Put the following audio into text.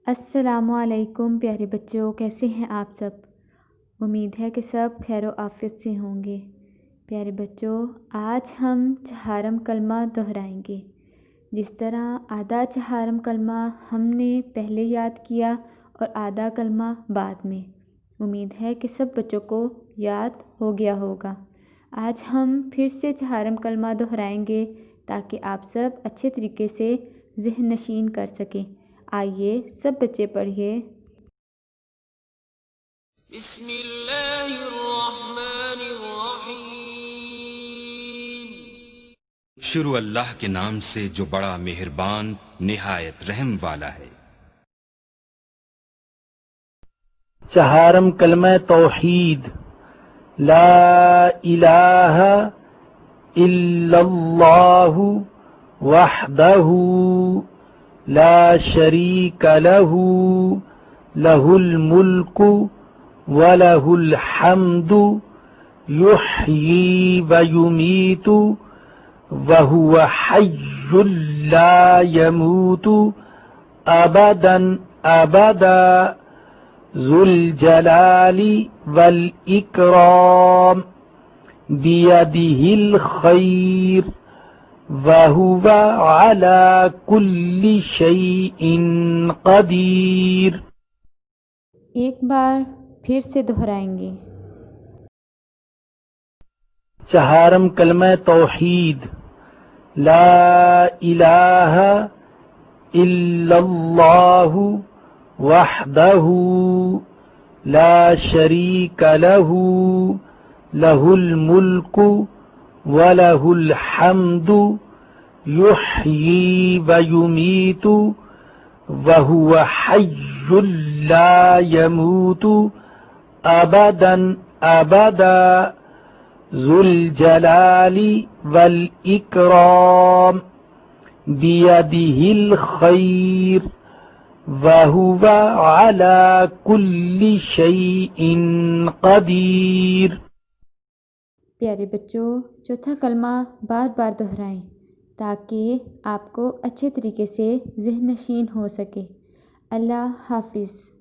السلام علیکم پیارے بچوں، کیسے ہیں آپ سب؟ امید ہے کہ سب خیر و عافیت سے ہوں گے۔ پیارے بچوں، آج ہم چہارم کلمہ دہرائیں گے۔ جس طرح آدھا چہارم کلمہ ہم نے پہلے یاد کیا اور آدھا کلمہ بعد میں، امید ہے کہ سب بچوں کو یاد ہو گیا ہوگا۔ آج ہم پھر سے چہارم کلمہ دہرائیں گے تاکہ آپ سب اچھے طریقے سے ذہن نشین کر سکیں۔ آئیے سب بچے پڑھیے۔ بسم اللہ الرحمن الرحیم۔ شروع اللہ کے نام سے جو بڑا مہربان نہایت رحم والا ہے۔ چہارم کلمہ توحید، لا الہ الا اللہ وحدہ لا شریک لہ لہ الملک وَلَهُ الْحَمْدُ يُحْيِي وَيُمِيتُ وَهُوَ حَيٌّ لَا يَمُوتُ أَبَدًا أَبَدًا ذُو الْجَلَالِ وَالْإِكْرَامِ بِيَدِهِ الْخَيْرُ وَهُوَ عَلَى كُلِّ شَيْءٍ قَدِيرٌ۔ ایک بار پھر سے دہرائیں گے۔ چہارم کلمہ توحید، لا الہ الا اللہ وحدہ لا شریک لہ لہ الملک وَلَهُ الْحَمْدُ يُحْيِي وَيُمِيتُ وَهُوَ حَيٌّ لَا يَمُوتُ أَبَدًا أَبَدًا ذُو الْجَلَالِ وَالْإِكْرَامِ بِيَدِهِ الْخَيْرُ وَهُوَ عَلَى كُلِّ شَيْءٍ قَدِيرٌ۔ پیارے بچوں، چوتھا کلمہ بار بار دہرائیں تاکہ آپ کو اچھے طریقے سے ذہن نشین ہو سکے۔ اللہ حافظ۔